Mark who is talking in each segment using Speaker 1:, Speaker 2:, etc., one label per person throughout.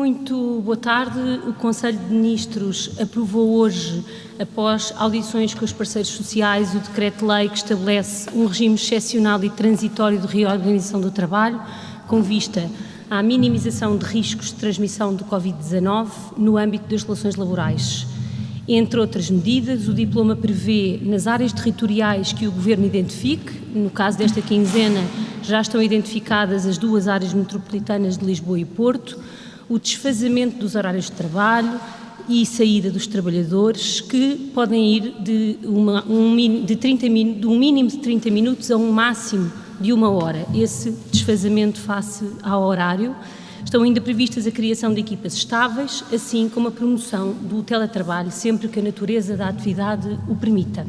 Speaker 1: Muito boa tarde. O Conselho de Ministros aprovou hoje, após audições com os parceiros sociais, o Decreto-Lei que estabelece um regime excepcional e transitório de reorganização do trabalho, com vista à minimização de riscos de transmissão do Covid-19 no âmbito das relações laborais. Entre outras medidas, o diploma prevê, nas áreas territoriais que o Governo identifique, no caso desta quinzena já estão identificadas as 2 áreas metropolitanas de Lisboa e Porto, o desfazamento dos horários de trabalho e saída dos trabalhadores, que podem ir de um mínimo de 30 minutos a um máximo de 1 hora. Esse desfazamento face ao horário. Estão ainda previstas a criação de equipas estáveis, assim como a promoção do teletrabalho, sempre que a natureza da atividade o permita.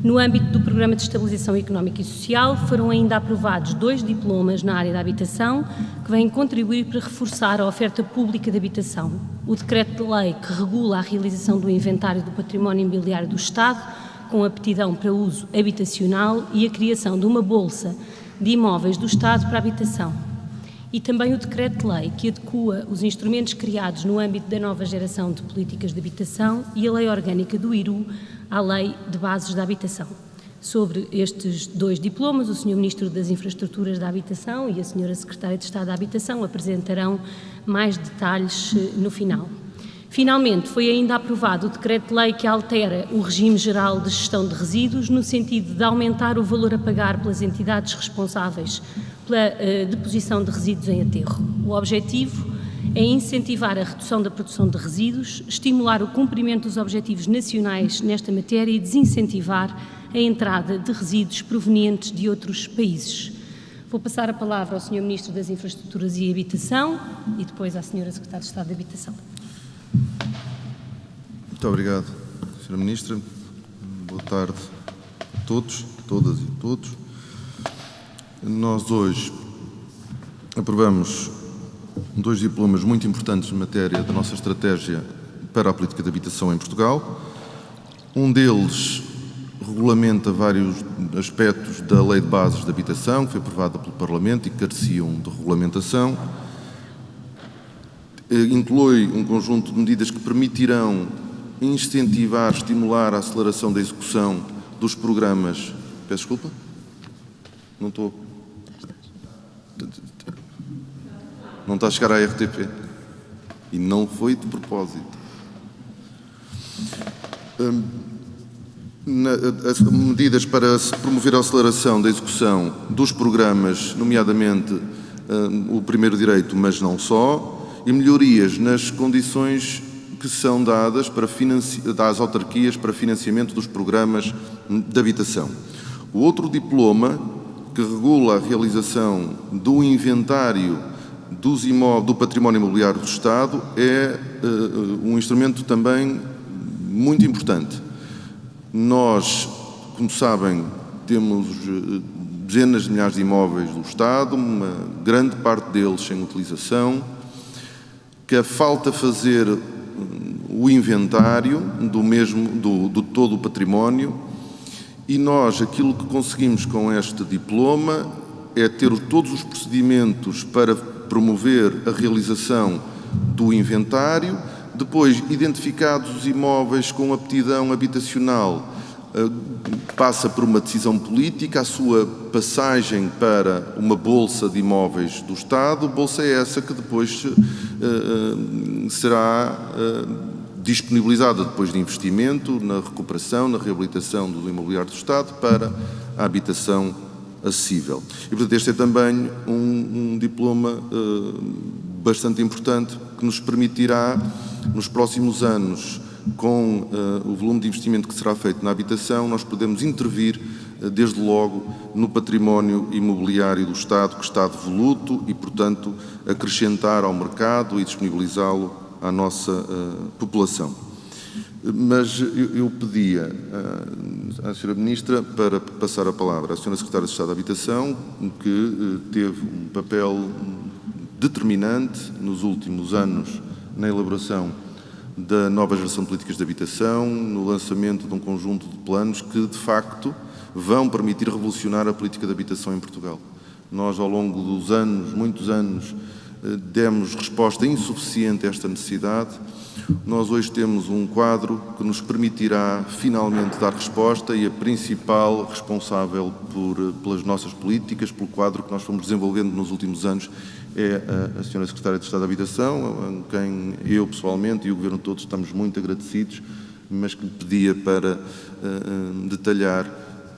Speaker 1: No âmbito do Programa de Estabilização Económica e Social, foram ainda aprovados 2 diplomas na área da habitação, que vêm contribuir para reforçar a oferta pública de habitação. O Decreto-Lei que regula a realização do inventário do património imobiliário do Estado, com aptidão para uso habitacional, e a criação de uma bolsa de imóveis do Estado para habitação. E também o Decreto-Lei que adequa os instrumentos criados no âmbito da nova geração de políticas de habitação e a Lei Orgânica do IRU à Lei de Bases da Habitação. Sobre estes 2 diplomas, o Sr. Ministro das Infraestruturas da Habitação e a Sra. Secretária de Estado da Habitação apresentarão mais detalhes no final. Finalmente, foi ainda aprovado o Decreto-Lei que altera o regime geral de gestão de resíduos no sentido de aumentar o valor a pagar pelas entidades responsáveis pela deposição de resíduos em aterro. O objetivo é incentivar a redução da produção de resíduos, estimular o cumprimento dos objetivos nacionais nesta matéria e desincentivar a entrada de resíduos provenientes de outros países. Vou passar a palavra ao Sr. Ministro das Infraestruturas e Habitação e depois à Sra. Secretária de Estado da Habitação.
Speaker 2: Muito obrigado, Sra. Ministra. Boa tarde a todos, todas e todos. Nós hoje aprovamos 2 diplomas muito importantes na matéria da nossa estratégia para a política de habitação em Portugal. Um deles regulamenta vários aspectos da Lei de Bases de Habitação, que foi aprovada pelo Parlamento e que careciam de regulamentação. Inclui um conjunto de medidas que permitirão incentivar, estimular a aceleração da execução dos programas. Peço desculpa? Não estou. Não está a chegar à RTP. E não foi de propósito. Medidas para promover a aceleração da execução dos programas, nomeadamente o primeiro direito, mas não só, e melhorias nas condições que são dadas às autarquias para financiamento dos programas de habitação. O outro diploma, que regula a realização do inventário do património imobiliário do Estado, é um instrumento também muito importante. Nós, como sabem, temos dezenas de milhares de imóveis do Estado, uma grande parte deles sem utilização, que falta fazer o inventário do todo o património, e nós, aquilo que conseguimos com este diploma é ter todos os procedimentos para promover a realização do inventário. Depois, identificados os imóveis com aptidão habitacional, passa por uma decisão política, a sua passagem para uma bolsa de imóveis do Estado, bolsa essa que depois será disponibilizada depois de investimento na recuperação, na reabilitação do imobiliário do Estado para a habitação acessível. E, portanto, este é também um diploma bastante importante que nos permitirá, nos próximos anos, com o volume de investimento que será feito na habitação, nós podemos intervir, desde logo, no património imobiliário do Estado, que está devoluto, e, portanto, acrescentar ao mercado e disponibilizá-lo à nossa população. Mas eu pedia à Sra. Ministra para passar a palavra à Sra. Secretária de Estado da Habitação, que teve um papel determinante nos últimos anos na elaboração da nova geração de políticas de habitação, no lançamento de um conjunto de planos que, de facto, vão permitir revolucionar a política de habitação em Portugal. Nós, ao longo dos anos, muitos anos, demos resposta insuficiente a esta necessidade. Nós hoje temos um quadro que nos permitirá finalmente dar resposta, e a principal responsável pelas nossas políticas, pelo quadro que nós fomos desenvolvendo nos últimos anos, é a Sra. Secretária de Estado da Habitação, a quem eu pessoalmente e o Governo todo estamos muito agradecidos, mas que lhe pedia para detalhar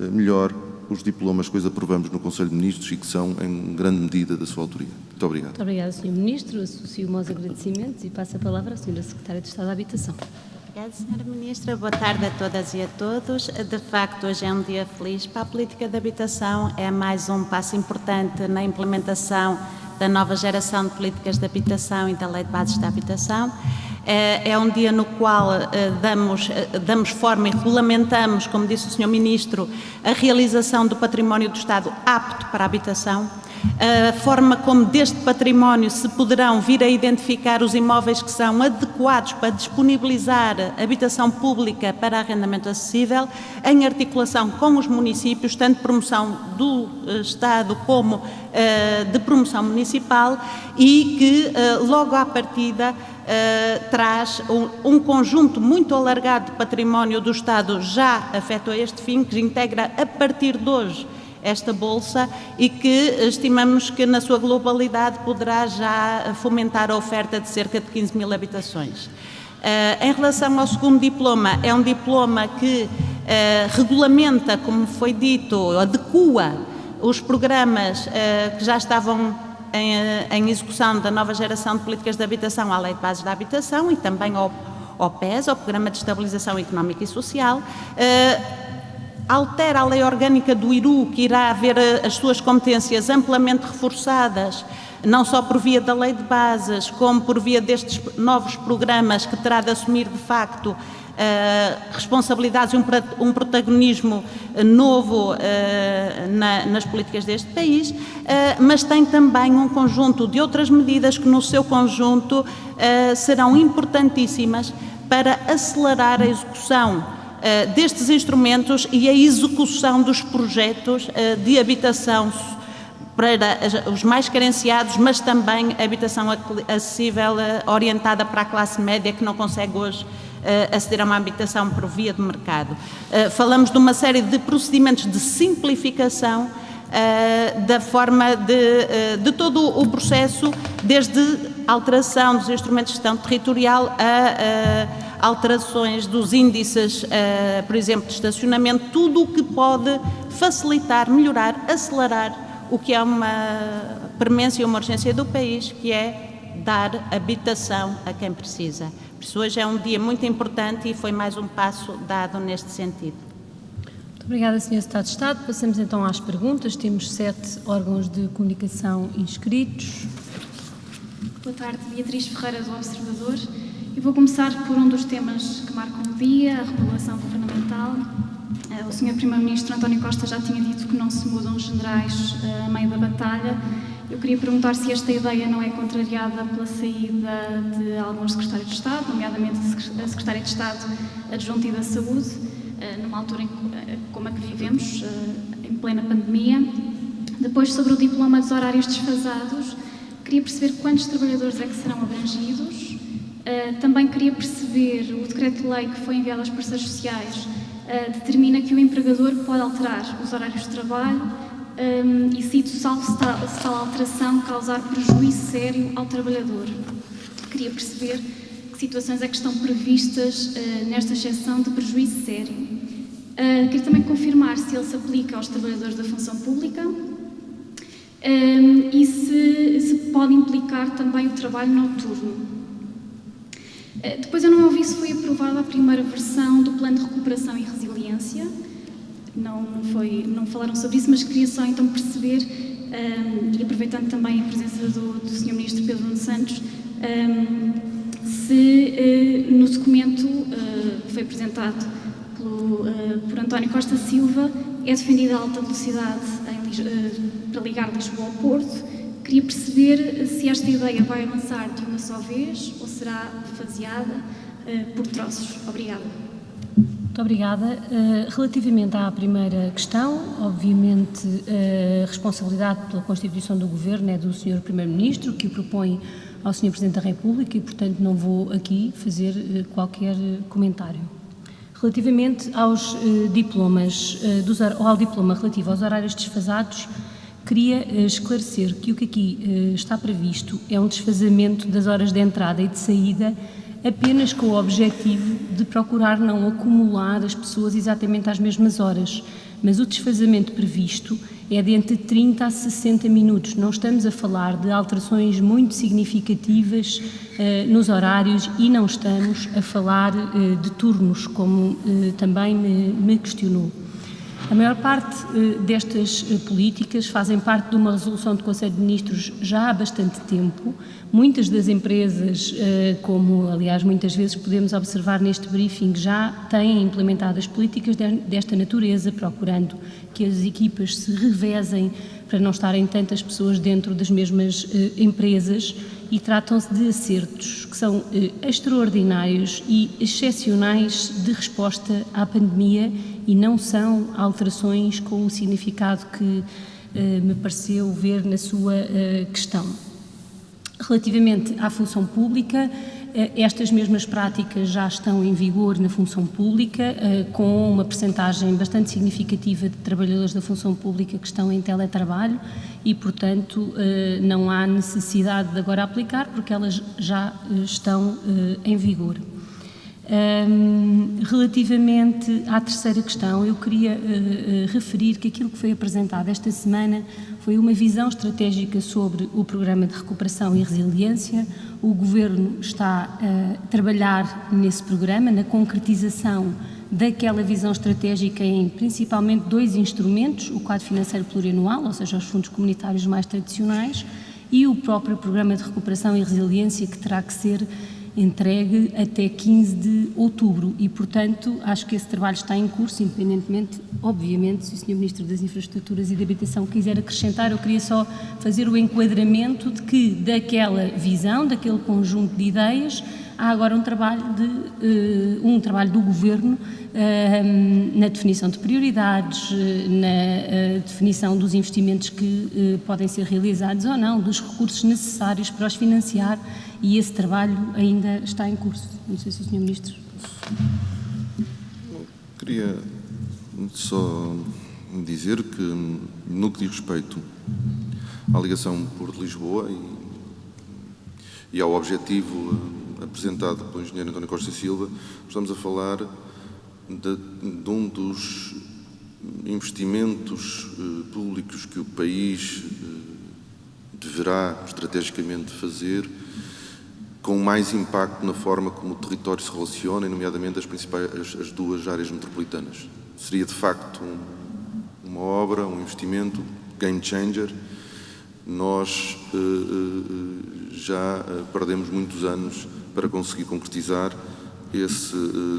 Speaker 2: melhor os diplomas que hoje aprovamos no Conselho de Ministros e que são em grande medida da sua autoria. Muito obrigado.
Speaker 1: Muito obrigada, Sr. Ministro. Associo-me aos agradecimentos e passo a palavra à Sra. Secretária de Estado da Habitação.
Speaker 3: Obrigada, Sra. Ministra. Boa tarde a todas e a todos. De facto, hoje é um dia feliz para a política de habitação. É mais um passo importante na implementação da nova geração de políticas de habitação e da Lei de Bases da Habitação. É um dia no qual damos forma e regulamentamos, como disse o Sr. Ministro, a realização do património do Estado apto para a habitação, a forma como deste património se poderão vir a identificar os imóveis que são adequados para disponibilizar habitação pública para arrendamento acessível, em articulação com os municípios, tanto de promoção do Estado como de promoção municipal, e que logo à partida traz um conjunto muito alargado de património do Estado já afeto a este fim, que integra a partir de hoje esta bolsa e que estimamos que na sua globalidade poderá já fomentar a oferta de cerca de 15 mil habitações. Em relação ao segundo diploma, é um diploma que regulamenta, como foi dito, adequa os programas que já estavam em execução da nova geração de políticas de habitação à Lei de Bases da Habitação e também ao PES, ao Programa de Estabilização Económica e Social. Altera a lei orgânica do IRU, que irá ver as suas competências amplamente reforçadas, não só por via da lei de bases, como por via destes novos programas, que terá de assumir de facto responsabilidades e um protagonismo novo nas políticas deste país, mas tem também um conjunto de outras medidas que no seu conjunto serão importantíssimas para acelerar a execução destes instrumentos e a execução dos projetos de habitação para os mais carenciados, mas também habitação acessível orientada para a classe média que não consegue hoje aceder a uma habitação por via de mercado. Falamos de uma série de procedimentos de simplificação da forma de todo o processo, desde alteração dos instrumentos de gestão territorial a alterações dos índices, por exemplo, de estacionamento, tudo o que pode facilitar, melhorar, acelerar o que é uma premência e uma urgência do país, que é dar habitação a quem precisa. Por isso, hoje é um dia muito importante e foi mais um passo dado neste sentido.
Speaker 1: Muito obrigada, Sra. Secretária de Estado. Passamos então às perguntas. Temos 7 órgãos de comunicação inscritos.
Speaker 4: Boa tarde, Beatriz Ferreira, do Observador. Eu vou começar por um dos temas que marcam o dia, a remodelação governamental. O Sr. Primeiro-Ministro António Costa já tinha dito que não se mudam generais a meio da batalha. Eu queria perguntar se esta ideia não é contrariada pela saída de alguns secretários de Estado, nomeadamente a Secretária de Estado Adjunta e da Saúde, numa altura como a que vivemos, em plena pandemia. Depois, sobre o diploma dos horários desfasados, queria perceber quantos trabalhadores é que serão abrangidos. Também queria perceber, o decreto-lei que foi enviado aos parceiros sociais determina que o empregador pode alterar os horários de trabalho e cito, salvo se tal alteração causar prejuízo sério ao trabalhador. Queria perceber que situações é que estão previstas nesta exceção de prejuízo sério. Queria também confirmar se ele se aplica aos trabalhadores da função pública e se pode implicar também o trabalho noturno. Depois eu não ouvi se foi aprovada a primeira versão do Plano de Recuperação e Resiliência. Não falaram sobre isso, mas queria só então perceber, e aproveitando também a presença do Sr. Ministro Pedro Nuno Santos, se no documento que foi apresentado por António Costa Silva é defendida a alta velocidade para ligar Lisboa ao Porto. Queria perceber se esta ideia vai avançar de uma só vez ou será faseada por troços. Obrigada.
Speaker 1: Muito obrigada. Relativamente à primeira questão, obviamente a responsabilidade pela constituição do Governo é do Sr. Primeiro-Ministro, que o propõe ao Sr. Presidente da República e, portanto, não vou aqui fazer qualquer comentário. Relativamente aos diplomas, ao diploma relativo aos horários desfasados, queria esclarecer que o que aqui está previsto é um desfazamento das horas de entrada e de saída apenas com o objetivo de procurar não acumular as pessoas exatamente às mesmas horas, mas o desfazamento previsto é de entre 30 a 60 minutos. Não estamos a falar de alterações muito significativas nos horários e não estamos a falar de turnos, como também me questionou. A maior parte destas políticas fazem parte de uma resolução do Conselho de Ministros já há bastante tempo. Muitas das empresas, como aliás muitas vezes podemos observar neste briefing, já têm implementado as políticas desta natureza, procurando que as equipas se revezem para não estarem tantas pessoas dentro das mesmas empresas, e tratam-se de acertos que são extraordinários e excepcionais de resposta à pandemia e não são alterações com o significado que me pareceu ver na sua questão. Relativamente à função pública, estas mesmas práticas já estão em vigor na função pública, com uma percentagem bastante significativa de trabalhadores da função pública que estão em teletrabalho e, portanto, não há necessidade de agora aplicar, porque elas já estão em vigor. Relativamente à terceira questão, eu queria referir que aquilo que foi apresentado esta semana foi uma visão estratégica sobre o Programa de Recuperação e Resiliência. O Governo está a trabalhar nesse programa, na concretização daquela visão estratégica em principalmente 2 instrumentos, o quadro financeiro plurianual, ou seja, os fundos comunitários mais tradicionais, e o próprio Programa de Recuperação e Resiliência, que terá que ser entregue até 15 de outubro e, portanto, acho que esse trabalho está em curso, independentemente, obviamente, se o Sr. Ministro das Infraestruturas e da Habitação quiser acrescentar. Eu queria só fazer o enquadramento de que daquela visão, daquele conjunto de ideias, há agora um trabalho do Governo na definição de prioridades, na definição dos investimentos que podem ser realizados ou não, dos recursos necessários para os financiar, e esse trabalho ainda está em curso. Não sei se o Sr. Ministro...
Speaker 2: Queria só dizer que, no que diz respeito à ligação Porto-Lisboa e ao objetivo apresentado pelo engenheiro António Costa Silva, estamos a falar de um dos investimentos públicos que o país deverá estrategicamente fazer, com mais impacto na forma como o território se relaciona, e nomeadamente as 2 áreas metropolitanas. Seria de facto uma obra, um investimento game changer. Nós já perdemos muitos anos para conseguir concretizar esse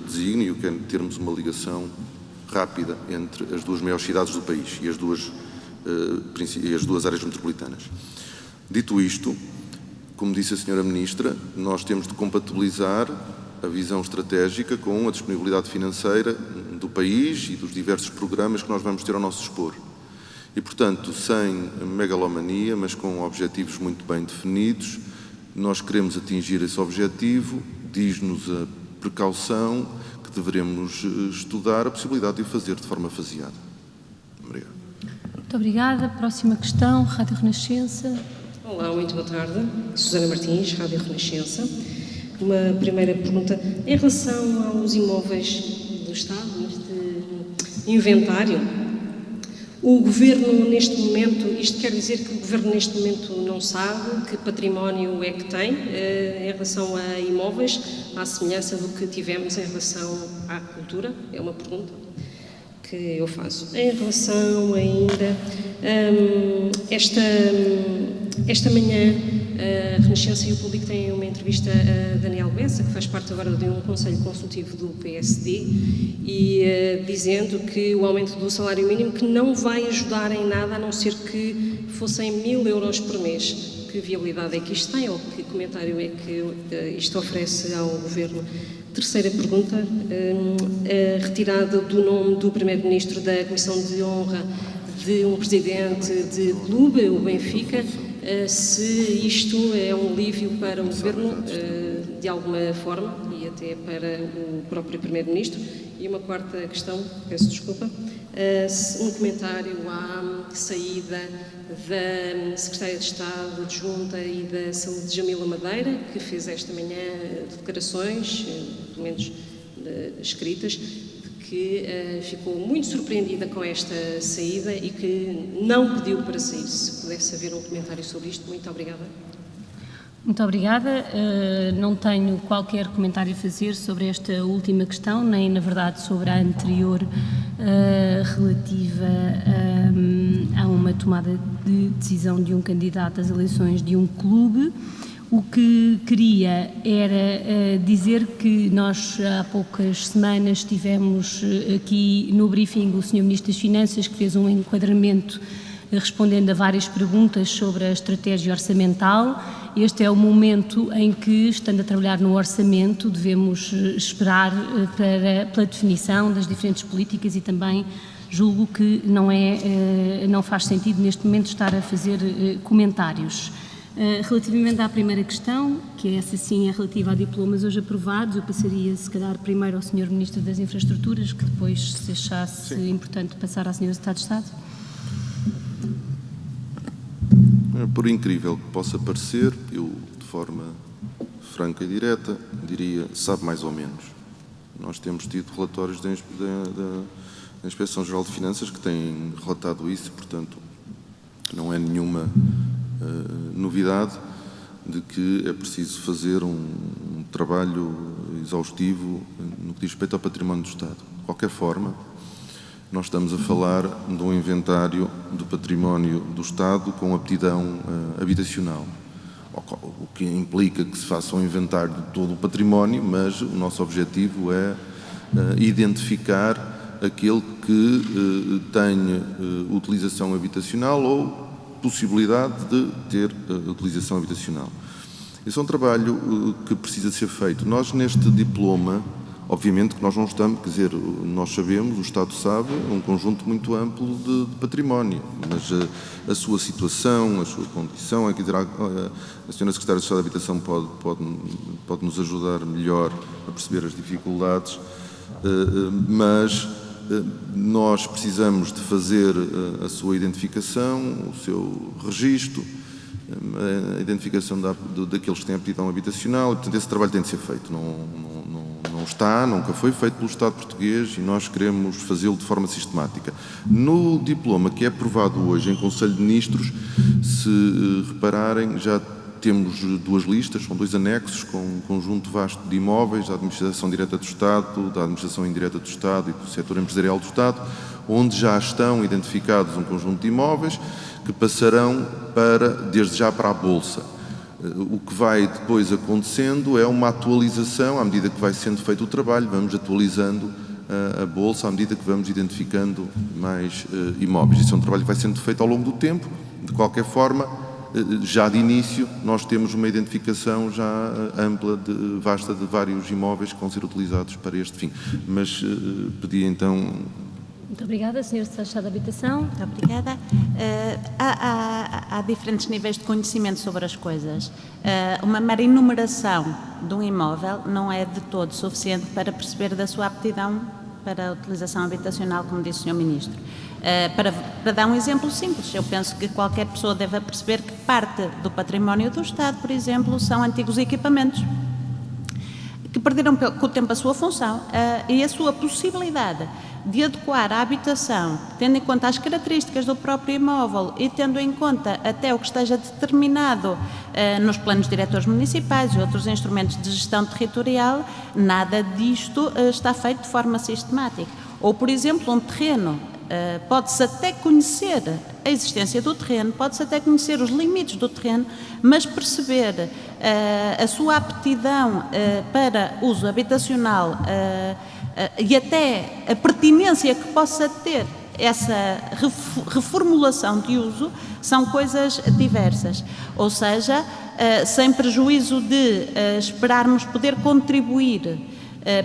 Speaker 2: desígnio, que é termos uma ligação rápida entre as 2 maiores cidades do país e as duas áreas metropolitanas. Dito isto, como disse a Sra. Ministra, nós temos de compatibilizar a visão estratégica com a disponibilidade financeira do país e dos diversos programas que nós vamos ter ao nosso dispor. E, portanto, sem megalomania, mas com objetivos muito bem definidos, nós queremos atingir esse objetivo. Diz-nos a precaução que deveremos estudar a possibilidade de o fazer de forma faseada. Obrigado.
Speaker 1: Muito obrigada. Próxima questão, Rádio Renascença.
Speaker 5: Olá, muito boa tarde. Susana Martins, Rádio Renascença. Uma primeira pergunta. Em relação aos imóveis do Estado, neste inventário, o Governo neste momento, isto quer dizer que o Governo neste momento não sabe que património é que tem em relação a imóveis, à semelhança do que tivemos em relação à cultura? É uma pergunta que eu faço. Em relação ainda, esta manhã, a Renascença e o Público têm uma entrevista a Daniel Bessa, que faz parte agora de um conselho consultivo do PSD, e dizendo que o aumento do salário mínimo que não vai ajudar em nada, a não ser que fossem 1.000 euros por mês. Que viabilidade é que isto tem, ou que comentário é que isto oferece ao Governo Terceira pergunta, a retirada do nome do Primeiro-Ministro da Comissão de Honra de um presidente de clube, o Benfica, se isto é um alívio para o Governo, de alguma forma, e até para o próprio Primeiro-Ministro. E uma quarta questão, peço desculpa, um comentário à saída da Secretária de Estado Adjunta e da Saúde, Jamila Madeira, que fez esta manhã declarações, pelo menos escritas, que ficou muito surpreendida com esta saída e que não pediu para sair. Se pudesse haver um comentário sobre isto, muito obrigada.
Speaker 1: Muito obrigada. Não tenho qualquer comentário a fazer sobre esta última questão, nem, na verdade, sobre a anterior relativa a uma tomada de decisão de um candidato às eleições de um clube. O que queria era dizer que nós há poucas semanas tivemos aqui no briefing o Sr. Ministro das Finanças, que fez um enquadramento respondendo a várias perguntas sobre a estratégia orçamental. Este é o momento em que, estando a trabalhar no orçamento, devemos esperar pela definição das diferentes políticas e também julgo que não faz sentido neste momento estar a fazer comentários. Relativamente à primeira questão, que é essa sim é relativa a diplomas hoje aprovados, eu passaria se calhar primeiro ao Sr. Ministro das Infraestruturas, que depois, se achasse importante, passar à Sra. Secretária de Estado.
Speaker 2: Por incrível que possa parecer, eu, de forma franca e direta, diria, sabe mais ou menos. Nós temos tido relatórios da Inspeção-Geral de Finanças que têm relatado isso, portanto, não é nenhuma novidade de que é preciso fazer um trabalho exaustivo no que diz respeito ao património do Estado. De qualquer forma, nós estamos a falar de um inventário do património do Estado com aptidão habitacional, o que implica que se faça um inventário de todo o património, mas o nosso objetivo é identificar aquele que tenha utilização habitacional ou possibilidade de ter utilização habitacional. Esse é um trabalho que precisa ser feito. Nós, neste diploma, obviamente que nós não estamos, quer dizer, nós sabemos, o Estado sabe, um conjunto muito amplo de património, mas a sua situação, a sua condição, quer dizer, a Sra. Secretária de Estado de Habitação pode nos ajudar melhor a perceber as dificuldades, mas nós precisamos de fazer a sua identificação, o seu registro, a identificação daqueles que têm aptidão habitacional, e, portanto, esse trabalho tem de ser feito. Nunca foi feito pelo Estado português e nós queremos fazê-lo de forma sistemática. No diploma que é aprovado hoje em Conselho de Ministros, se repararem, já temos duas listas, são dois anexos com um conjunto vasto de imóveis da Administração Direta do Estado, da Administração Indireta do Estado e do setor empresarial do Estado, onde já estão identificados um conjunto de imóveis que passarão desde já para a Bolsa. O que vai depois acontecendo é uma atualização, à medida que vai sendo feito o trabalho, vamos atualizando a Bolsa à medida que vamos identificando mais imóveis. Isso é um trabalho que vai sendo feito ao longo do tempo. De qualquer forma, já de início, nós temos uma identificação já ampla, vasta, de vários imóveis que vão ser utilizados para este fim. Mas pedi então...
Speaker 1: Muito obrigada, Sra. Secretária de Estado da Habitação.
Speaker 3: Muito obrigada. Há diferentes níveis de conhecimento sobre as coisas. Uma mera enumeração de um imóvel não é de todo suficiente para perceber da sua aptidão para a utilização habitacional, como disse o Sr. Ministro. Para dar um exemplo simples, eu penso que qualquer pessoa deve perceber que parte do património do Estado, por exemplo, são antigos equipamentos que perderam com o tempo a sua função e a sua possibilidade de adequar a habitação, tendo em conta as características do próprio imóvel e tendo em conta até o que esteja determinado nos planos diretores municipais e outros instrumentos de gestão territorial, nada disto está feito de forma sistemática. Ou, por exemplo, um terreno, pode-se até conhecer a existência do terreno, pode-se até conhecer os limites do terreno, mas perceber a sua aptidão para uso habitacional e até a pertinência que possa ter essa reformulação de uso são coisas diversas. Ou seja, sem prejuízo de esperarmos poder contribuir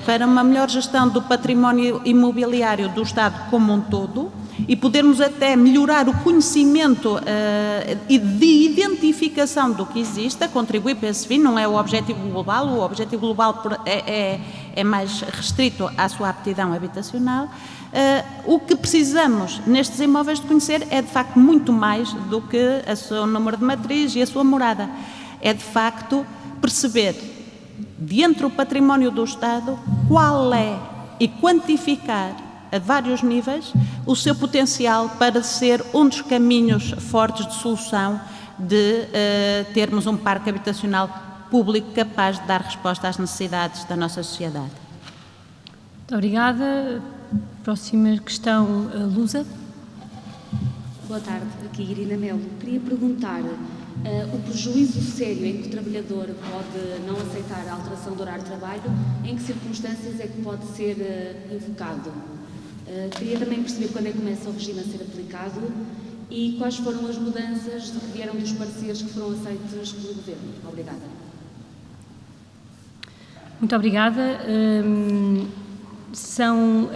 Speaker 3: para uma melhor gestão do património imobiliário do Estado como um todo e podermos até melhorar o conhecimento de identificação do que existe, a contribuir para esse fim. Não é o objetivo global, o objetivo global é mais restrito à sua aptidão habitacional. O que precisamos nestes imóveis de conhecer é de facto muito mais do que o seu número de matriz e a sua morada. É de facto perceber, dentro do património do Estado, qual é e quantificar a vários níveis o seu potencial para ser um dos caminhos fortes de solução de termos um parque habitacional público capaz de dar resposta às necessidades da nossa sociedade.
Speaker 1: Muito obrigada. Próxima questão, Lusa.
Speaker 6: Boa tarde, aqui Irina Melo. Queria perguntar, o prejuízo sério em que o trabalhador pode não aceitar a alteração do horário de trabalho, em que circunstâncias é que pode ser invocado? Queria também perceber quando é que começa o regime a ser aplicado e quais foram as mudanças que vieram dos pareceres que foram aceitos pelo Governo. Obrigada.
Speaker 1: Muito obrigada. São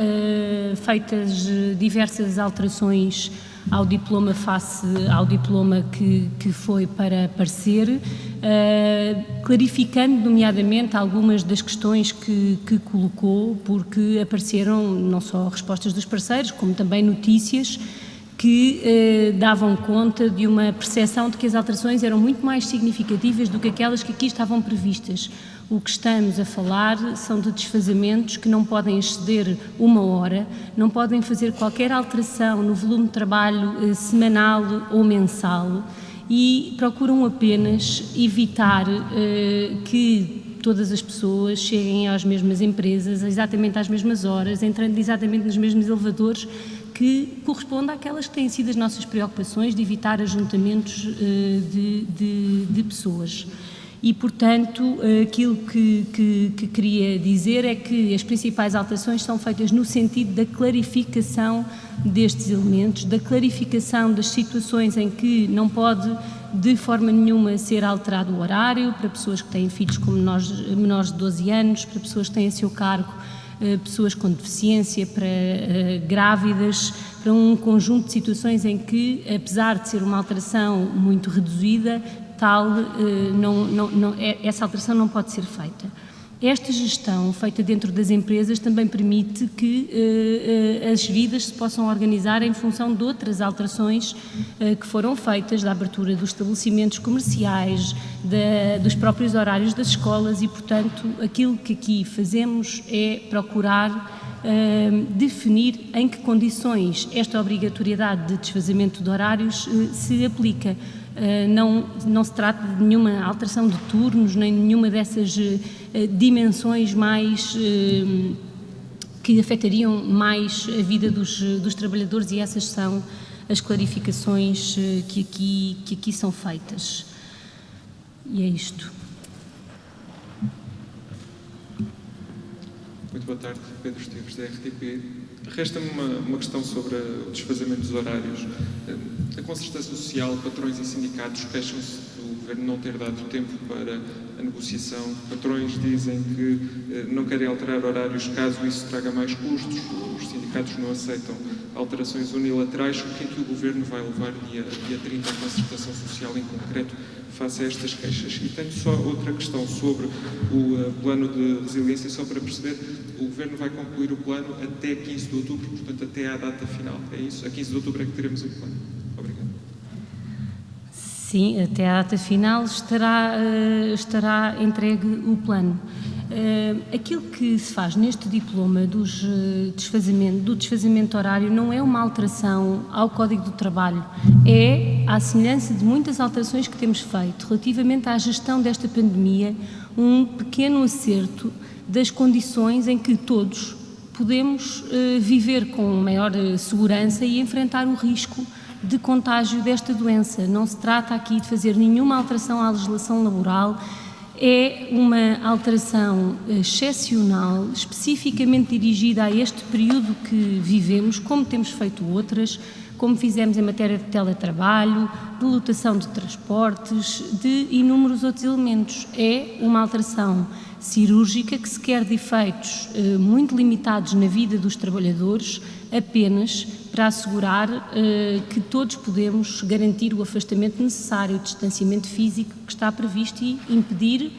Speaker 1: feitas diversas alterações ao diploma face ao diploma que foi para parecer, clarificando nomeadamente algumas das questões que colocou, porque apareceram não só respostas dos parceiros, como também notícias que davam conta de uma percepção de que as alterações eram muito mais significativas do que aquelas que aqui estavam previstas. O que estamos a falar são de desfazamentos que não podem exceder 1 hora, não podem fazer qualquer alteração no volume de trabalho semanal ou mensal e procuram apenas evitar que todas as pessoas cheguem às mesmas empresas, exatamente às mesmas horas, entrando exatamente nos mesmos elevadores, que corresponde àquelas que têm sido as nossas preocupações de evitar ajuntamentos de pessoas. E, portanto, aquilo que queria dizer é que as principais alterações são feitas no sentido da clarificação destes elementos, da clarificação das situações em que não pode de forma nenhuma ser alterado o horário para pessoas que têm filhos com menores de 12 anos, para pessoas que têm a seu cargo pessoas com deficiência, para grávidas, para um conjunto de situações em que, apesar de ser uma alteração muito reduzida, essa alteração não pode ser feita. Esta gestão feita dentro das empresas também permite que as vidas se possam organizar em função de outras alterações que foram feitas, da abertura dos estabelecimentos comerciais, dos próprios horários das escolas e, portanto, aquilo que aqui fazemos é procurar definir em que condições esta obrigatoriedade de desfazamento de horários se aplica. Não se trata de nenhuma alteração de turnos, nem nenhuma dessas dimensões mais que afetariam mais a vida dos trabalhadores e essas são as clarificações que aqui são feitas. E é isto.
Speaker 7: Muito boa tarde, Pedro Esteves, da RTP. Resta-me uma questão sobre o desfazamento dos horários. A concertação social, patrões e sindicatos queixam-se do Governo não ter dado tempo para a negociação. Patrões dizem que não querem alterar horários caso isso traga mais custos. Os sindicatos não aceitam alterações unilaterais. O que é que o Governo vai levar dia 30 à concertação social em concreto face a estas queixas? E tenho só outra questão sobre o plano de resiliência, só para perceber, o Governo vai concluir o plano até 15 de outubro, portanto até à data final, é isso? A 15 de outubro é que teremos o plano. Obrigado.
Speaker 1: Sim, até à data final estará entregue o plano. Aquilo que se faz neste diploma do desfazamento horário não é uma alteração ao Código do Trabalho, é, à semelhança de muitas alterações que temos feito relativamente à gestão desta pandemia, um pequeno acerto das condições em que todos podemos viver com maior segurança e enfrentar o risco de contágio desta doença. Não se trata aqui de fazer nenhuma alteração à legislação laboral, é uma alteração excepcional, especificamente dirigida a este período que vivemos, como temos feito outras, como fizemos em matéria de teletrabalho, de lotação de transportes, de inúmeros outros elementos. É uma alteração cirúrgica que se quer de efeitos muito limitados na vida dos trabalhadores, apenas para assegurar que todos podemos garantir o afastamento necessário, o distanciamento físico que está previsto e impedir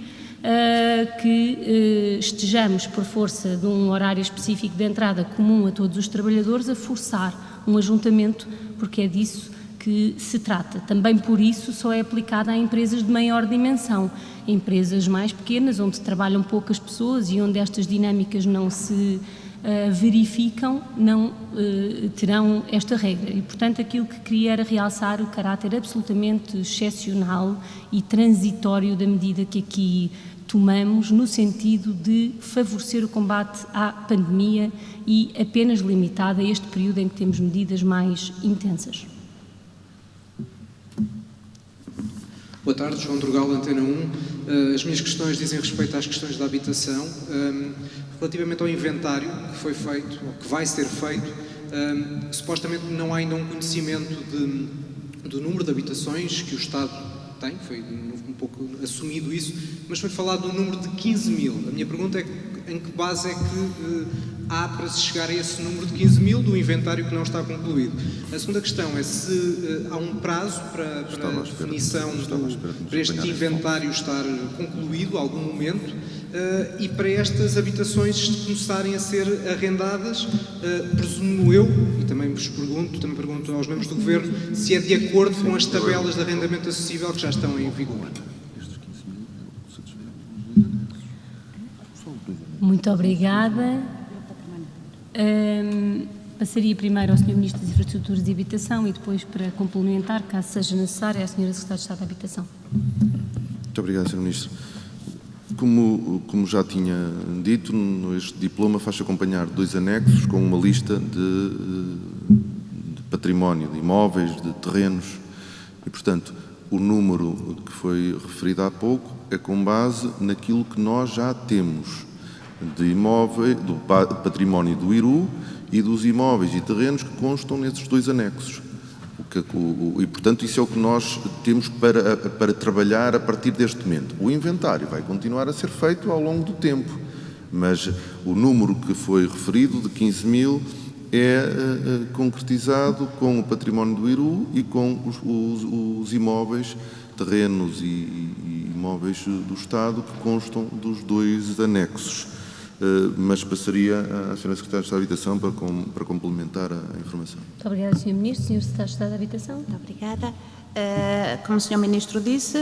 Speaker 1: que estejamos, por força de um horário específico de entrada comum a todos os trabalhadores, a forçar um ajuntamento, porque é disso que se trata. Também por isso só é aplicada a empresas de maior dimensão. Empresas mais pequenas, onde trabalham poucas pessoas e onde estas dinâmicas não se verificam, não terão esta regra. E, portanto, aquilo que queria era realçar o caráter absolutamente excepcional e transitório da medida que aqui tomamos, no sentido de favorecer o combate à pandemia e apenas limitada a este período em que temos medidas mais intensas.
Speaker 8: Boa tarde, João Drogal, Antena 1. As minhas questões dizem respeito às questões da habitação. Relativamente ao inventário que foi feito, ou que vai ser feito, supostamente não há ainda um conhecimento do número de habitações que o Estado tem, foi um pouco assumido isso, mas foi falado do número de 15 mil. A minha pergunta é em que base é que há para se chegar a esse número de 15 mil do inventário que não está concluído. A segunda questão é se há um prazo para a definição para este inventário estar concluído a algum momento e para estas habitações começarem a ser arrendadas, presumo eu, e também pergunto aos membros do Governo, se é de acordo com as tabelas de arrendamento acessível que já estão em vigor.
Speaker 1: Muito obrigada. Passaria primeiro ao Sr. Ministro das Infraestruturas e Habitação e depois, para complementar, caso seja necessário, à Sra. Secretária de Estado da Habitação.
Speaker 2: Muito obrigado, Sr. Ministro. Como já tinha dito, este diploma faz acompanhar 2 anexos com uma lista de património, de imóveis, de terrenos e, portanto, o número que foi referido há pouco é com base naquilo que nós já temos de imóveis, do património do IRU e dos imóveis e terrenos que constam nesses 2 anexos. E, portanto, isso é o que nós temos para trabalhar a partir deste momento. O inventário vai continuar a ser feito ao longo do tempo, mas o número que foi referido, de 15 mil, é concretizado com o património do IRU e com os imóveis, terrenos e imóveis do Estado que constam dos 2 anexos. Mas passaria à Sra. Secretária de Estado da Habitação para complementar a informação.
Speaker 1: Muito obrigada, Sr. Ministro. Sr. Secretário de Estado da Habitação.
Speaker 3: Muito obrigada. Como o Sr. Ministro disse,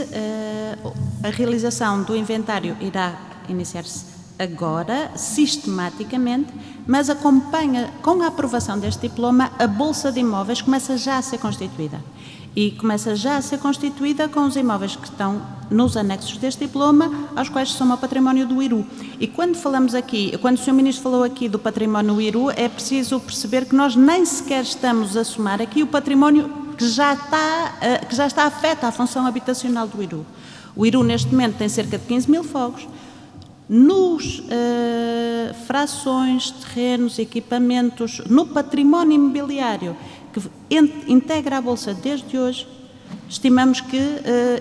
Speaker 3: a realização do inventário irá iniciar-se agora, sistematicamente, mas acompanha, com a aprovação deste diploma, a Bolsa de Imóveis começa já a ser constituída. E começa já a ser constituída com os imóveis que estão nos anexos deste diploma, aos quais soma o património do IRU. E quando falamos aqui, quando o Sr. Ministro falou aqui do património do IRU, é preciso perceber que nós nem sequer estamos a somar aqui o património que já está afeto à função habitacional do IRU. O IRU, neste momento, tem cerca de 15 mil fogos. Nos frações, terrenos, equipamentos, no património imobiliário que integra a Bolsa desde hoje, estimamos que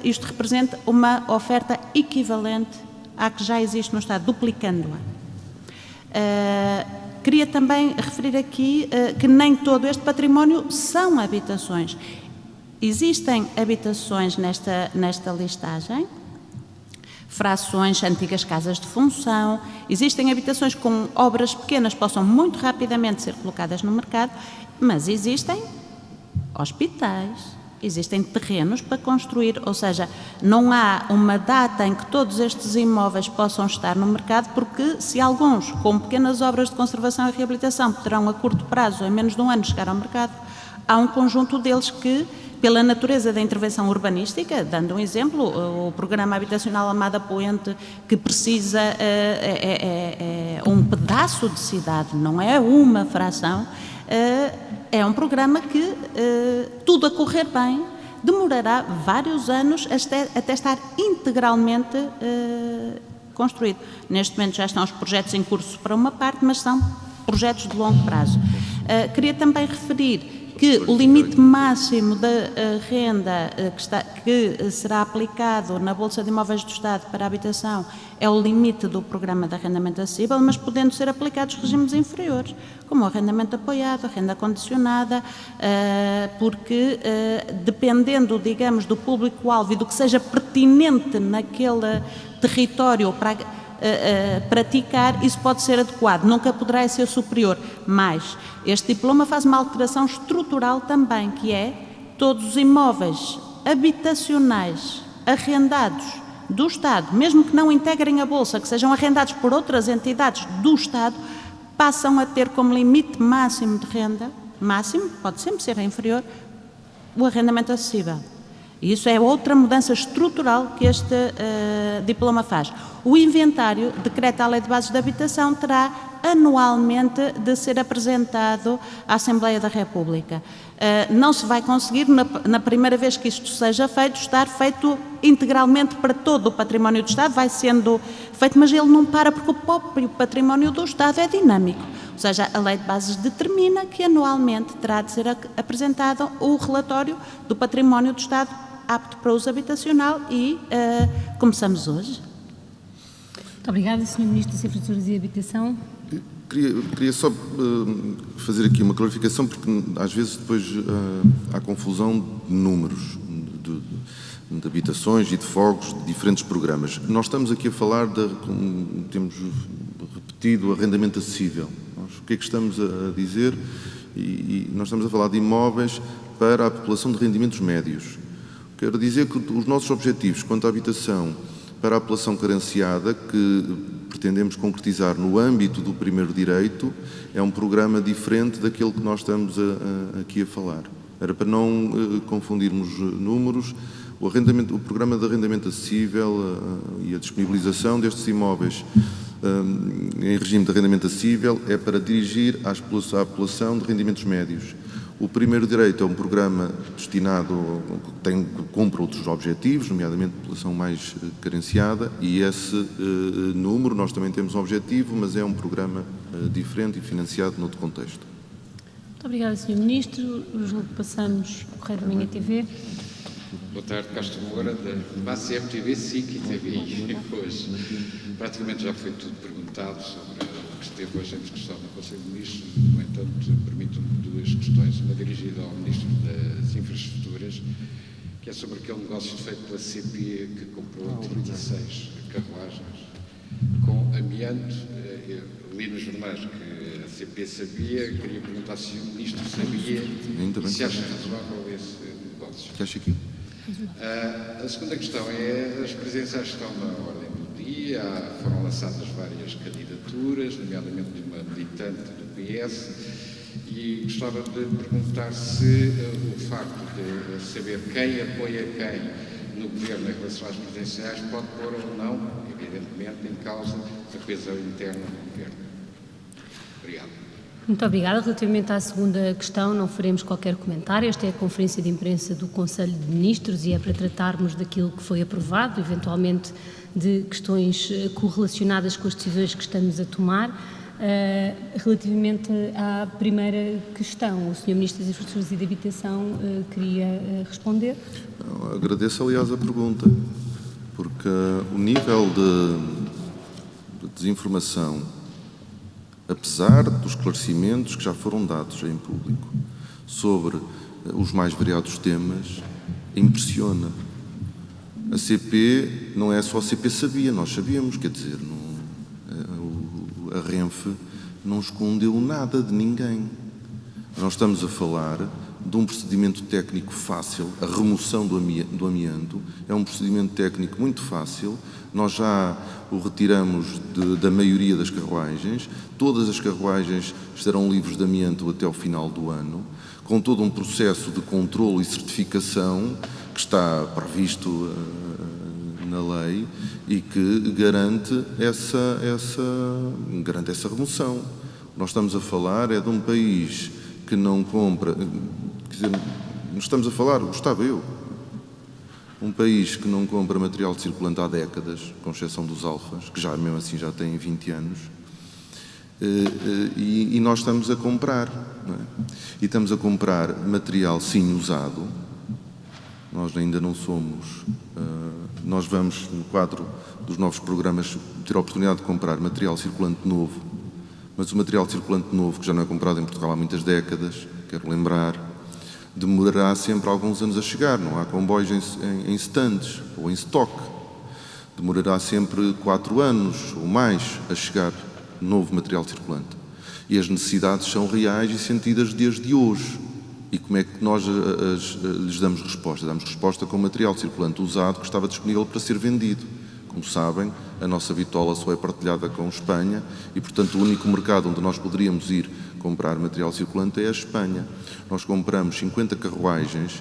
Speaker 3: isto representa uma oferta equivalente à que já existe no Estado, duplicando-a. Queria também referir aqui que nem todo este património são habitações. Existem habitações nesta listagem, frações, antigas casas de função, existem habitações com obras pequenas que possam muito rapidamente ser colocadas no mercado, mas existem hospitais, existem terrenos para construir, ou seja, não há uma data em que todos estes imóveis possam estar no mercado, porque se alguns com pequenas obras de conservação e reabilitação poderão a curto prazo, em menos de um ano, chegar ao mercado, há um conjunto deles que, pela natureza da intervenção urbanística, dando um exemplo, o programa habitacional Almada Poente, que precisa, é um pedaço de cidade, não é uma fração, é um programa que, tudo a correr bem, demorará vários anos até estar integralmente construído. Neste momento já estão os projetos em curso para uma parte, mas são projetos de longo prazo. Queria também referir que o limite máximo da renda que será aplicado na Bolsa de Imóveis do Estado para a habitação é o limite do programa de arrendamento acessível, mas podendo ser aplicados regimes inferiores, como o arrendamento apoiado, a renda condicionada, porque dependendo, digamos, do público-alvo e do que seja pertinente naquele território para praticar, isso pode ser adequado, nunca poderá ser superior, mas este diploma faz uma alteração estrutural também, que é todos os imóveis habitacionais arrendados do Estado, mesmo que não integrem a Bolsa, que sejam arrendados por outras entidades do Estado, passam a ter como limite máximo de renda, máximo, pode sempre ser inferior, o arrendamento acessível. E isso é outra mudança estrutural que este diploma faz. O inventário decreta a Lei de Bases de Habitação, terá anualmente de ser apresentado à Assembleia da República. Não se vai conseguir, na primeira vez que isto seja feito, estar feito integralmente para todo o património do Estado, vai sendo feito, mas ele não para porque o próprio património do Estado é dinâmico. Ou seja, a Lei de Bases determina que anualmente terá de ser apresentado o relatório do património do Estado apto para uso habitacional e começamos hoje.
Speaker 1: Muito obrigada, Sr. Ministro das Infraestruturas e Habitação.
Speaker 2: Queria só fazer aqui uma clarificação, porque às vezes depois há confusão de números de habitações e de fogos de diferentes programas. Nós estamos aqui a falar, como temos repetido, arrendamento acessível. O que é que estamos a dizer? E nós estamos a falar de imóveis para a população de rendimentos médios. Quero dizer que os nossos objetivos quanto à habitação para a população carenciada, que pretendemos concretizar no âmbito do primeiro direito, é um programa diferente daquele que nós estamos aqui a falar. Era para não confundirmos números. O programa de arrendamento acessível e a disponibilização destes imóveis em regime de arrendamento acessível é para dirigir à população de rendimentos médios. O primeiro direito é um programa destinado, que cumpre outros objetivos, nomeadamente a população mais carenciada, e esse número, nós também temos um objetivo, mas é um programa diferente e financiado noutro contexto.
Speaker 1: Muito obrigada, Sr. Ministro. Passamos ao Correio da Manhã TV.
Speaker 9: Boa tarde, Castro Moura, da CMTV, SIC e TVI. Hoje, praticamente já foi tudo perguntado sobre o que esteve hoje em discussão no Conselho de Ministros. No entanto, permito-me duas questões. Uma dirigida ao Ministro das Infraestruturas, que é sobre aquele negócio feito pela CP, que comprou 36 carruagens com amianto. Eu li nos jornais que a CP sabia, queria perguntar se o Ministro sabia e se acha razoável esse negócio.
Speaker 2: Que acha aqui?
Speaker 9: A segunda questão é, as presidenciais estão na ordem do dia, foram lançadas várias candidaturas, nomeadamente de uma militante do PS, e gostava de perguntar se o facto de saber quem apoia quem no Governo em relação às presidenciais pode pôr ou não, evidentemente, em causa a coesão interna do Governo. Obrigado.
Speaker 1: Muito obrigada. Relativamente à segunda questão, não faremos qualquer comentário. Esta é a conferência de imprensa do Conselho de Ministros e é para tratarmos daquilo que foi aprovado, eventualmente de questões correlacionadas com as decisões que estamos a tomar. Relativamente à primeira questão, o Sr. Ministro das Infraestruturas e da Habitação queria responder.
Speaker 2: Agradeço, aliás, a pergunta, porque o nível de desinformação, apesar dos esclarecimentos que já foram dados em público sobre os mais variados temas, impressiona. A CP não é só a CP sabia, nós sabíamos, quer dizer, a Renfe não escondeu nada de ninguém. Nós estamos a falar de um procedimento técnico fácil, a remoção do amianto é um procedimento técnico muito fácil, nós já o retiramos da maioria das carruagens, todas as carruagens estarão livres de amianto até ao final do ano, com todo um processo de controle e certificação que está previsto na lei e que garante essa remoção. Nós estamos a falar de um país que não compra, quer dizer, estamos a falar, gostava eu, um país que não compra material circulante há décadas, com exceção dos alfas, que já mesmo assim já têm 20 anos, E nós estamos a comprar, não é? E estamos a comprar material, sim, usado. Nós ainda não somos... nós vamos, no quadro dos novos programas, ter a oportunidade de comprar material circulante novo, mas o material circulante novo, que já não é comprado em Portugal há muitas décadas, quero lembrar, demorará sempre alguns anos a chegar, não há comboios em stands ou em stock. Demorará sempre 4 anos ou mais a chegar novo material circulante. E as necessidades são reais e sentidas desde hoje. E como é que nós lhes damos resposta? Damos resposta com material circulante usado que estava disponível para ser vendido. Como sabem, a nossa bitola só é partilhada com Espanha e, portanto, o único mercado onde nós poderíamos ir comprar material circulante é a Espanha. Nós compramos 50 carruagens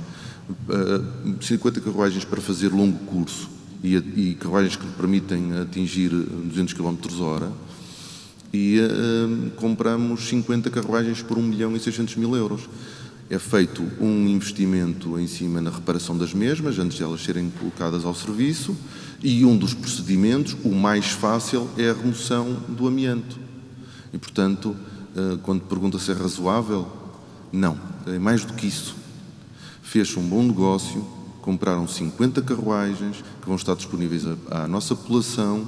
Speaker 2: para fazer longo curso e carruagens que permitem atingir 200 km/h e compramos 50 carruagens por 1.600.000 euros. É feito um investimento em cima na reparação das mesmas, antes de elas serem colocadas ao serviço, e um dos procedimentos, o mais fácil, é a remoção do amianto. E, portanto, quando pergunta se é razoável, não, é mais do que isso. Fez-se um bom negócio, compraram 50 carruagens que vão estar disponíveis à nossa população,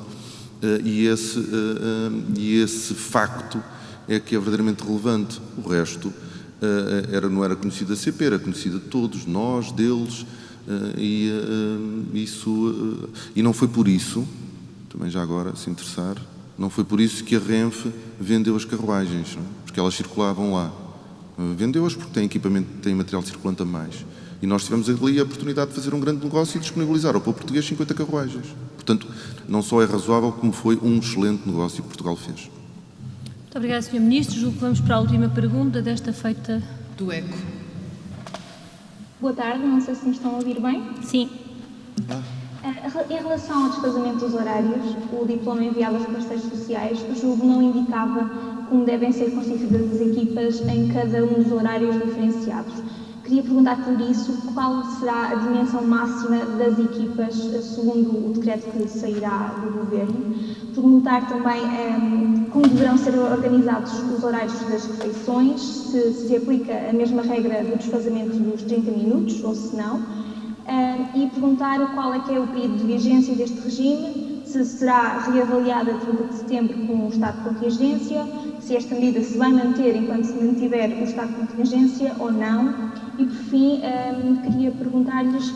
Speaker 2: e esse facto é que é verdadeiramente relevante. O resto não era conhecido da CP, era conhecido de todos, nós, deles, e não foi por isso, também já agora, se interessar, não foi por isso que a Renfe vendeu as carruagens, não é? Porque elas circulavam lá. Vendeu-as porque tem equipamento, tem material circulante a mais. E nós tivemos ali a oportunidade de fazer um grande negócio e disponibilizar ao povo português 50 carruagens. Portanto, não só é razoável, como foi um excelente negócio que Portugal fez.
Speaker 1: Muito obrigada, Sr. Ministro. Julgo que vamos para a última pergunta, desta feita
Speaker 10: do ECO.
Speaker 4: Boa tarde, não sei se me estão a ouvir bem.
Speaker 1: Sim.
Speaker 4: Em relação ao desfazamento dos horários, o diploma enviado aos parceiros sociais, julgo não indicava como devem ser constituídas as equipas em cada um dos horários diferenciados. Queria perguntar por isso qual será a dimensão máxima das equipas segundo o decreto que sairá do Governo. Perguntar também como deverão ser organizados os horários das refeições, se aplica a mesma regra do desfazamento dos 30 minutos ou se não. E perguntar qual é que é o período de vigência deste regime, se será reavaliado a 30 de setembro com o estado de contingência, se esta medida se vai manter enquanto se mantiver o estado de contingência ou não. E, por fim, queria perguntar-lhes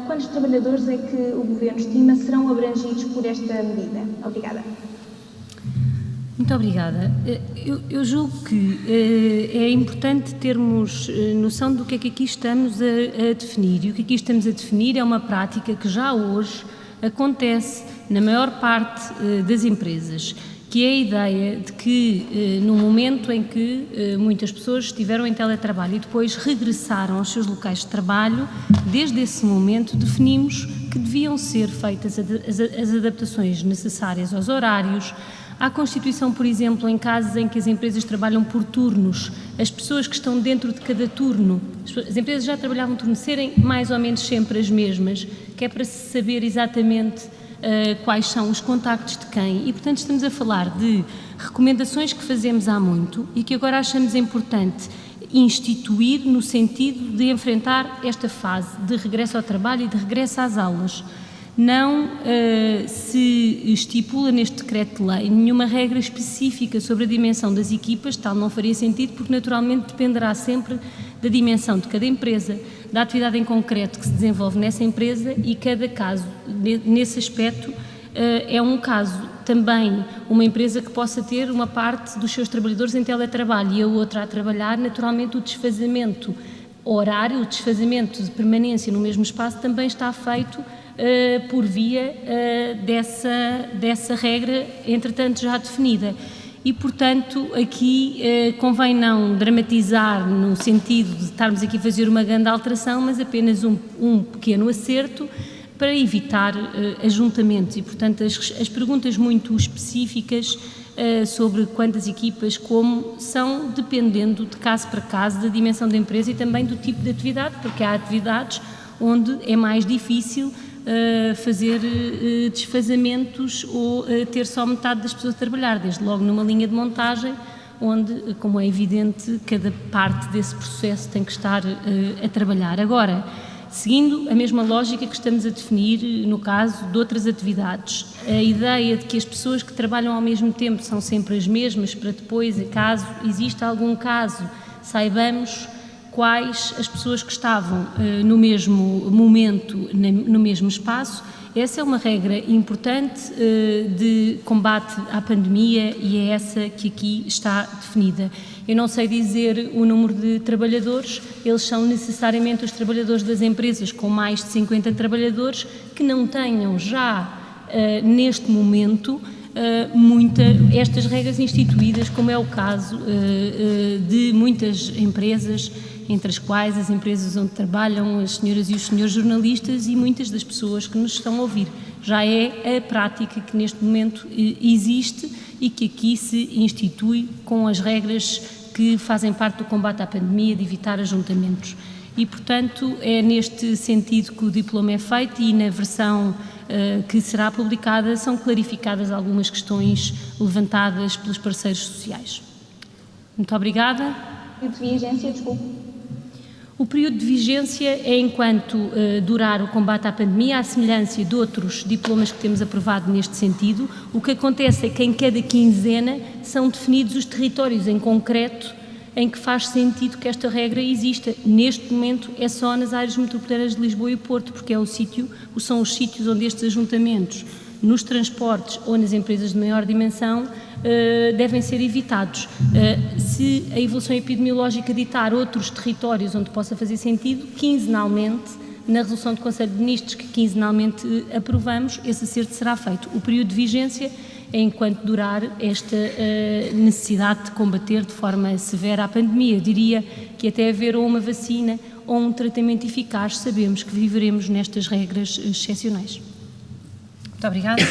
Speaker 4: quantos trabalhadores é que o Governo estima serão abrangidos por esta medida. Obrigada.
Speaker 1: Muito obrigada. Eu julgo que é importante termos noção do que é que aqui estamos a definir. E o que aqui estamos a definir é uma prática que já hoje acontece na maior parte das empresas, que é a ideia de que no momento em que muitas pessoas estiveram em teletrabalho e depois regressaram aos seus locais de trabalho, desde esse momento definimos que deviam ser feitas as adaptações necessárias aos horários, à constituição, por exemplo, em casos em que as empresas trabalham por turnos, as pessoas que estão dentro de cada turno, as empresas já trabalhavam turno, serem mais ou menos sempre as mesmas, que é para se saber exatamente quais são os contactos de quem, e portanto estamos a falar de recomendações que fazemos há muito e que agora achamos importante instituir no sentido de enfrentar esta fase de regresso ao trabalho e de regresso às aulas. Não se estipula neste decreto-lei nenhuma regra específica sobre a dimensão das equipas, tal não faria sentido, porque naturalmente dependerá sempre da dimensão de cada empresa, da atividade em concreto que se desenvolve nessa empresa, e cada caso, nesse aspecto, é um caso. Também uma empresa que possa ter uma parte dos seus trabalhadores em teletrabalho e a outra a trabalhar, naturalmente o desfazamento horário, o desfazamento de permanência no mesmo espaço também está feito por via dessa regra, entretanto já definida. E, portanto, aqui convém não dramatizar no sentido de estarmos aqui a fazer uma grande alteração, mas apenas um pequeno acerto para evitar ajuntamentos. E, portanto, as perguntas muito específicas sobre quantas equipas, como, são dependendo de caso para caso, da dimensão da empresa e também do tipo de atividade, porque há atividades onde é mais difícil fazer desfazamentos ou ter só metade das pessoas a trabalhar, desde logo numa linha de montagem, onde, como é evidente, cada parte desse processo tem que estar a trabalhar. Agora, seguindo a mesma lógica que estamos a definir no caso de outras atividades, a ideia de que as pessoas que trabalham ao mesmo tempo são sempre as mesmas, para depois, caso exista algum caso, saibamos quais as pessoas que estavam no mesmo momento, no mesmo espaço. Essa é uma regra importante de combate à pandemia e é essa que aqui está definida. Eu não sei dizer o número de trabalhadores, eles são necessariamente os trabalhadores das empresas com mais de 50 trabalhadores que não tenham já, neste momento, estas regras instituídas, como é o caso de muitas empresas, entre as quais as empresas onde trabalham as senhoras e os senhores jornalistas e muitas das pessoas que nos estão a ouvir. Já é a prática que neste momento existe e que aqui se institui com as regras que fazem parte do combate à pandemia, de evitar ajuntamentos. E, portanto, é neste sentido que o diploma é feito e na versão que será publicada são clarificadas algumas questões levantadas pelos parceiros sociais. Muito obrigada.
Speaker 4: Período de vigência, desculpe.
Speaker 1: O período de vigência é enquanto durar o combate à pandemia, à semelhança de outros diplomas que temos aprovado neste sentido. O que acontece é que em cada quinzena são definidos os territórios em concreto em que faz sentido que esta regra exista. Neste momento é só nas áreas metropolitanas de Lisboa e Porto, porque são os sítios onde estes ajuntamentos, nos transportes ou nas empresas de maior dimensão, devem ser evitados. Se a evolução epidemiológica ditar outros territórios onde possa fazer sentido, quinzenalmente, na resolução do Conselho de Ministros que quinzenalmente aprovamos, esse acerto será feito. O período de vigência é enquanto durar esta necessidade de combater de forma severa a pandemia. Eu diria que até haver ou uma vacina ou um tratamento eficaz, sabemos que viveremos nestas regras excepcionais. Muito obrigada.